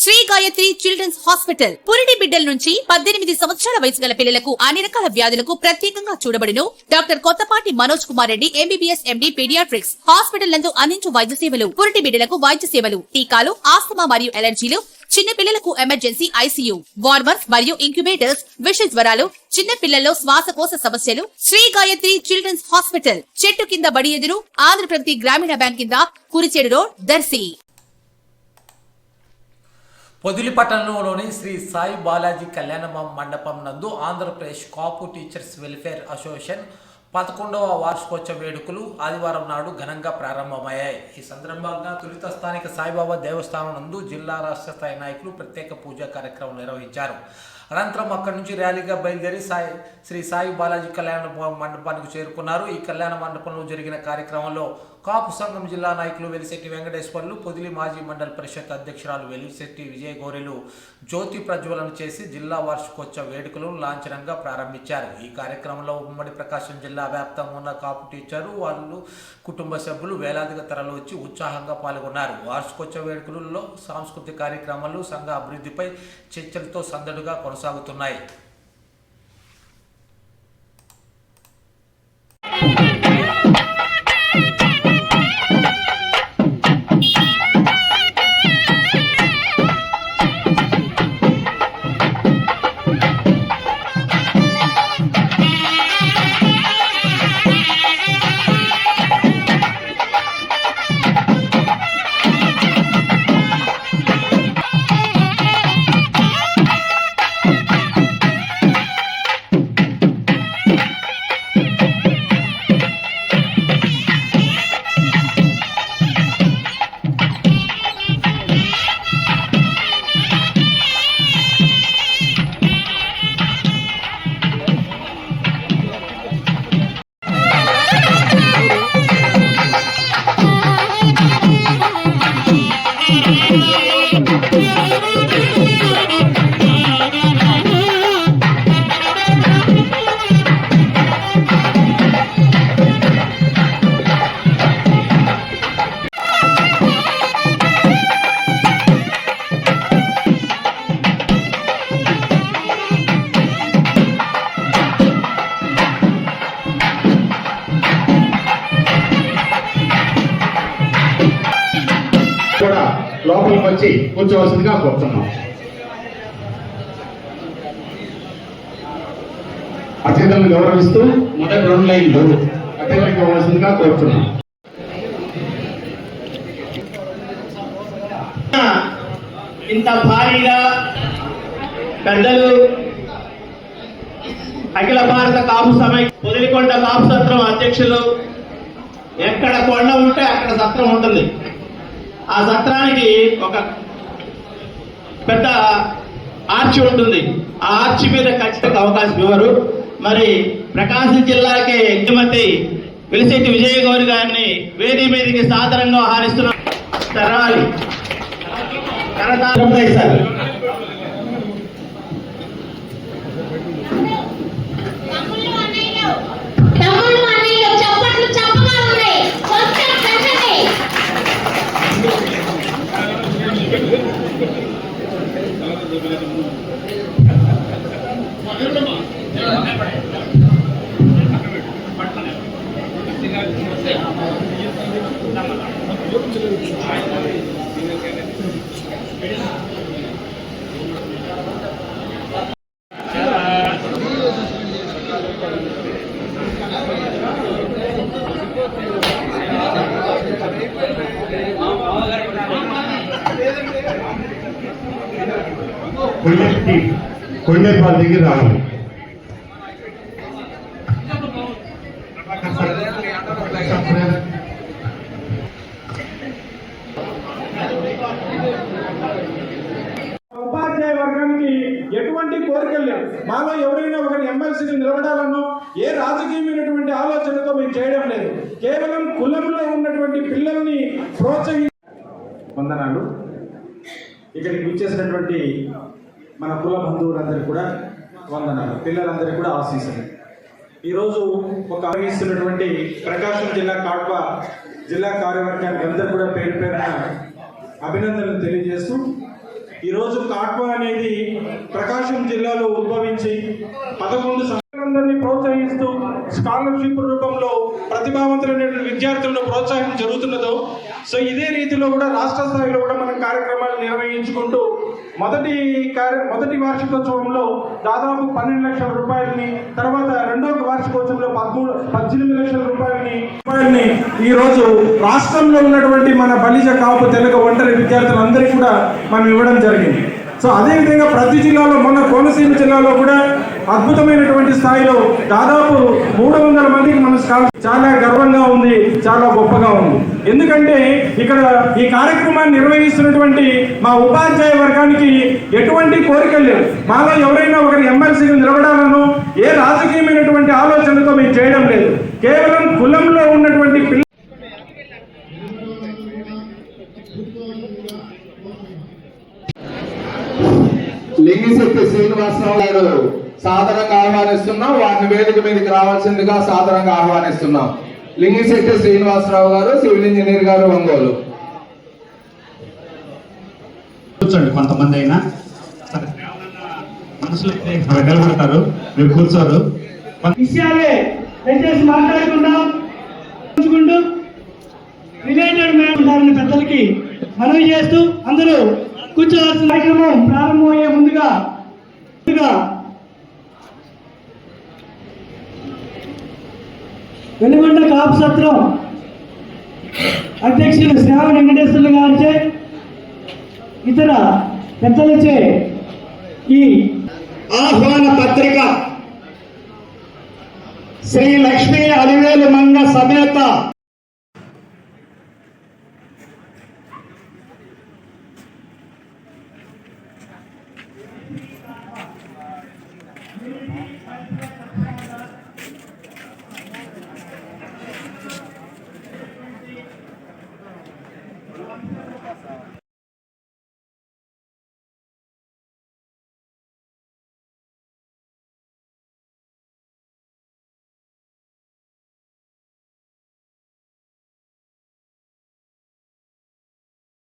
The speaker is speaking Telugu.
శ్రీ గాయత్రి చిల్డ్రన్స్ హాస్పిటల్ పురిటి బిడ్డల నుంచి 18 సంవత్సరాల వయసు గల పిల్లలకు అన్ని రకాల వ్యాధులకు ప్రత్యేకంగా చూడబడును. Doctor Kothapati Manoj Kumar Reddy MBBS MD paediatrics hospital నందు అందించు వైద్య సేవలు, పురిటి బిడ్డలకు వైద్య సేవలు, టీకాలు, ఆస్తమా మరియు ఎలర్జీలు, చిన్న పిల్లలకు ఎమర్జెన్సీ ఐసీయూ, వార్మర్స్ మరియు ఇంక్యుబేటర్స్, విష జ్వరాలు, చిన్న పిల్లల్లో శ్వాసకోశ సమస్యలు. శ్రీ గాయత్రి చిల్డ్రన్స్ హాస్పిటల్ చెట్టు కింద బడి ఎదురు ఆంధ్రప్రదేశ్ గ్రామీణ బ్యాంక్ కింద కురిచేడు రోడ్, దర్శి. పొదిలి పట్టణంలోని శ్రీ సాయి బాలాజీ కళ్యాణ మండపం నందు ఆంధ్రప్రదేశ్ కాపు టీచర్స్ వెల్ఫేర్ అసోసియేషన్ 11వ వార్షికోత్సవ వేడుకలు ఆదివారం నాడు ఘనంగా ప్రారంభమయ్యాయి. ఈ సందర్భంగా తొలుత స్థానిక సాయిబాబా దేవస్థానం నందు జిల్లా రాష్ట్ర స్థాయి నాయకులు ప్రత్యేక పూజా కార్యక్రమం నిర్వహించారు. అనంతరం అక్కడి నుంచి ర్యాలీగా బయలుదేరి శ్రీ సాయి బాలాజీ కళ్యాణ మండపానికి చేరుకున్నారు. ఈ కళ్యాణ మండపంలో జరిగిన కార్యక్రమంలో కాపు సంఘం జిల్లా నాయకులు వెలిశెట్టి వెంకటేశ్వర్లు, పొదిలి మాజీ మండల పరిషత్ అధ్యక్షురాలు వెలిశెట్టి విజయ గౌరీలు జ్యోతి ప్రజ్వలన చేసి జిల్లా వార్షికోత్సవ వేడుకలను లాంఛనంగా ప్రారంభించారు. ఈ కార్యక్రమంలో ఉమ్మడి ప్రకాశం జిల్లా వ్యాప్తంగా ఉన్న కాపు టీచరు వాళ్ళు కుటుంబ సభ్యులు వేలాదిగా తరలి వచ్చి ఉత్సాహంగా పాల్గొన్నారు. వార్షికోత్సవ వేడుకలలో సాంస్కృతిక కార్యక్రమాలు, సంఘ అభివృద్ధిపై చర్చలతో సందడిగా కొనసాగుతున్నాయి. కూడా లోపలికి వచ్చి కూర్చోవలసిందిగా కోరుతున్నాం. అతిథులను గౌరవిస్తూ మొదటి 2 లైన్లు అతిథులకు ఇవ్వవలసిందిగా కోరుతున్నాం. ఇంత భారీగా పెద్దలు అఖిల భారత కాపు సమైక్య పొదిలికొండ కాపు సత్రం అధ్యక్షులు, ఎక్కడ కొండ ఉంటే అక్కడ సత్రం ఉంటుంది. ఆ సత్రానికి ఒక పెద్ద ఆర్చి ఉంటుంది. ఆ ఆర్చి మీద ఖచ్చితంగా అవకాశం ఇవ్వరు. మరి ప్రకాశం జిల్లాకి ముఖ్యమంత్రి వెలిశెట్టి విజయ గౌరి గారిని వేది మీదకి సాదరంగా ఆహ్వానిస్తున్నాం. తరాలి సార్. కొండేపాల దగ్గర రావాలి. ఉపాధ్యాయ వర్గానికి ఎటువంటి కోరికలు లేవు. మాలో ఎవరైనా ఒకరి ఎమ్మెల్సీని నిలబడాలనో ఏ రాజకీయమైనటువంటి ఆలోచనతో మేము చేయడం లేదు. కేవలం కులంలో ఉన్నటువంటి పిల్లల్ని వందనాలు. ఇక్కడికి విచ్చేసినటువంటి మన కుల బంధువులందరికీ కూడా వందనాలు, పిల్లలందరికీ కూడా ఆశీస్సులు. ఈరోజు ఒక ఆగిస్తున్నటువంటి ప్రకాశం జిల్లా కాడ్ప జిల్లా కార్యవర్గానికి అందరూ కూడా పేరు పేరున అభినందనలు తెలియజేస్తూ ఈరోజు కాట్వా అనేది ప్రకాశం జిల్లాలో ఉద్భవించి 11 సంవత్సరాలందరినీ ప్రోత్సహిస్తూ స్కాలర్షిప్ రూపంలో ప్రతిభావంతులైన విద్యార్థులను ప్రోత్సాహం జరుగుతున్నదో, సో ఇదే రీతిలో కూడా రాష్ట్ర స్థాయిలో కూడా మనం కార్యక్రమాలు నిర్వహించుకుంటూ మొదటి వార్షికోత్సవంలో దాదాపు 12 లక్షల రూపాయలని, తర్వాత రెండవ వార్షికోత్సవంలో 18 లక్షల రూపాయలని ఈ రోజు రాష్ట్రంలో ఉన్నటువంటి మన బలిజ, కాపు, తెలగ, ఒంటరి విద్యార్థులందరికీ కూడా మనం ఇవ్వడం జరిగింది. సో అదేవిధంగా ప్రతి జిల్లాలో, మొన్న కోనసీమ జిల్లాలో కూడా అద్భుతమైనటువంటి స్థాయిలో దాదాపు 300 మందికి మన చాలా గర్వంగా ఉంది, చాలా గొప్పగా ఉంది. ఎందుకంటే ఇక్కడ ఈ కార్యక్రమాన్ని నిర్వహిస్తున్నటువంటి మా ఉపాధ్యాయ వర్గానికి ఎటువంటి కోరికలు లేవు. మాలో ఎవరైనా ఒకరి ఎమ్మెల్సీగా నిలబడాలను ఏ రాజకీయమైనటువంటి ఆలోచనతో మేము చేయడం లేదు. కేవలం కులంలో ఉన్నటువంటి లింగిశెట్టి శ్రీనివాసరావు గారు సాధారణంగా ఆహ్వానిస్తున్నాం. వారిని వేదిక మీదకి రావాల్సిందిగా సాధారణంగా ఆహ్వానిస్తున్నాం. లింగిశెట్టి శ్రీనివాసరావు గారు, సివిల్ ఇంజనీర్ గారు, ఒంగోలు. కూర్చోండి. కొంతమంది అయినా మనసులో నిలబడతారు, మీరు కూర్చోరు. విషయాలే దయచేసి మాట్లాడుకుందాం. రిలేటెడ్ ఉంటారని పెద్దలకి మనవి చేస్తూ అందరూ కూర్చోవలసిన కార్యక్రమం ప్రారంభమయ్యే ముందుగా వెలుగొండ కాపు సత్రం అధ్యక్షులు శ్రావణ వెంకటేశ్వర్లు గారిచే, ఇతర పెద్దలచే ఈ ఆహ్వాన పత్రిక శ్రీ లక్ష్మీ అలివేలు మంగ సమేత